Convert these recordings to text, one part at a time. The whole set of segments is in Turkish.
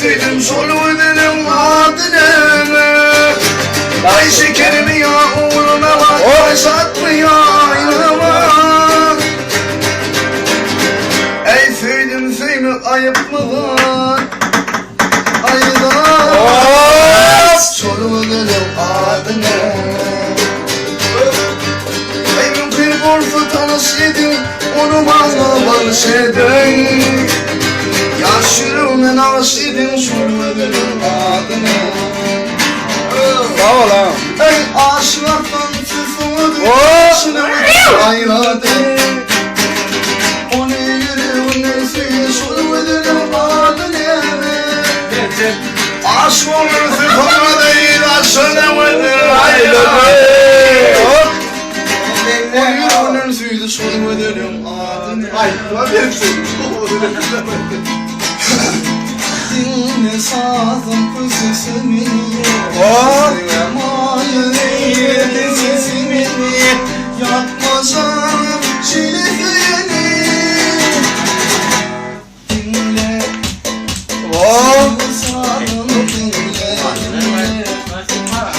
söyledim solmadım adını. Ay şekerim ya uğruna bak yaşatma ya inanma. Ey söyledim söyle ayıp mı var? Aydan solmadım adını. Ey mümkün borfu tanışıyordum onu bana barışedin. Yaşırımın aşıdım sormadım adını. Sağ ol ha. Ey aşıktan sızmadım yaşırımın ayradım. Onu yüreğimden söyle sormadım adını. Aşk olur sıfırma değil aşırımın ayradım. Onu yüreğimden söyle sormadım adını. Ay, benim söyleyeyim. Dinle sazım kuzusunu. Sevmayı eğledin sesini. Yapma canım çilesini. Dinle sazım dinle.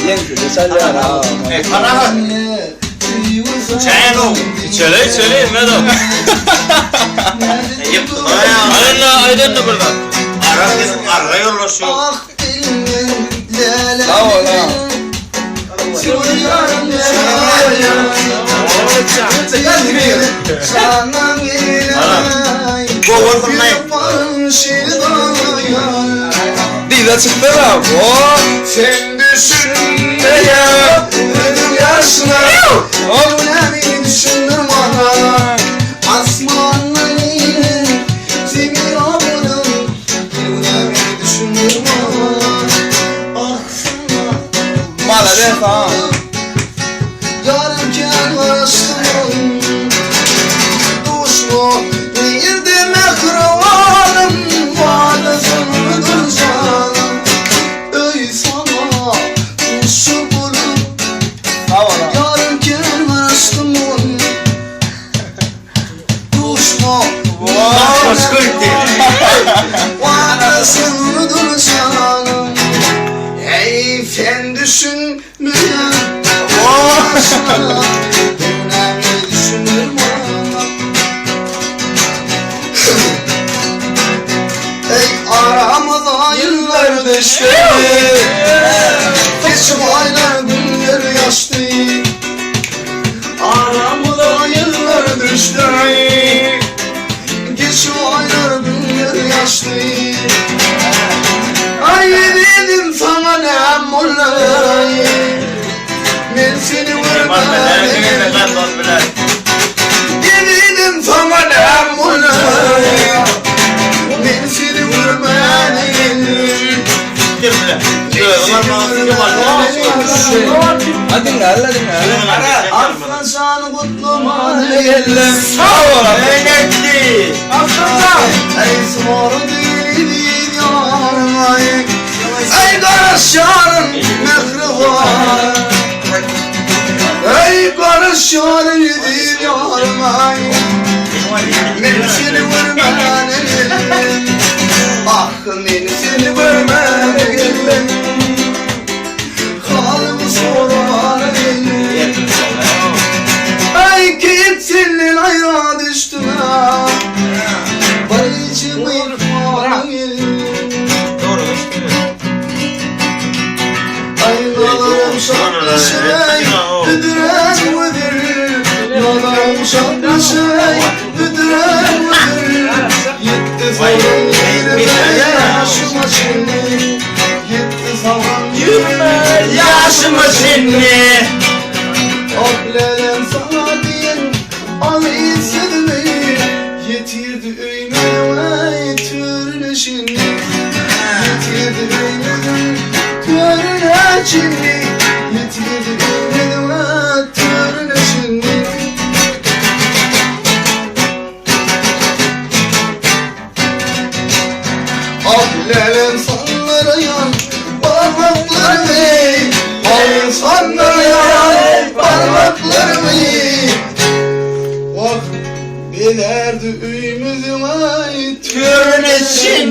Yem şöyle sen de ara. Para var. Çayın o. İçeri Medo. Aydın da burada. Ara yollaşıyor. Ah dinle lele. Sağ ol ha. Dize çıktı mı? Sen düşünme ya ödüm yaşına. Önemli düşündüm bana. Asmanların zemin ablanın önemli düşündüm bana. Ah sana Malade ha. yarımken varasın. Dostum değil demek ravanım. Vada sonunu canım. Ey sana kuşu bulup Sağ ol ha. yarımken varasın. Dostum Başka ülke. vada sonunu canım. Ey sen düşünmeyen başına önemli düşünür bana. Ey aramıza yıllar düştü. Geçim aylar günler yaştı. Aramıza yıllar düştü. Geçim aylar günler yaştı. Ay dedim sana ne amolay. Ben seni vurmadım. Dedim sana ne amolay. Ben seni vurmadım. Hadi dinle, hadi dinle. Aslan şanı kutlamanı geldim. Sağ ol ha. Ey sıvarı değil yanay. Ey karışanın mehri var. Ey karışanın değil yanay. Ben seni vurmana geldim. Ah ben seni vurmana geldim. Halımı sormana geldim. Ay kimsenin ayağa düştüm ha. Barıcımı irfana geldim. Ay nalarım şaplı şey, üdüren müdür. Nalarım şaplı şey, üdüren müdür. Yetti zaman yürüme yaşıma şimdi. Yetti zaman yürüme yaşıma şimdi. Ablelem sana diyen al istedimi. Yetirdi öymeme türüne şimdi. Yetirdi öymeme türüne şimdi. Yetirdi öymeme türüne şimdi. Ablelem sanlara yan parmaklarımı. Al sanlara yan parmaklarımı. Bak belerdi üymüzüme türüne şimdi.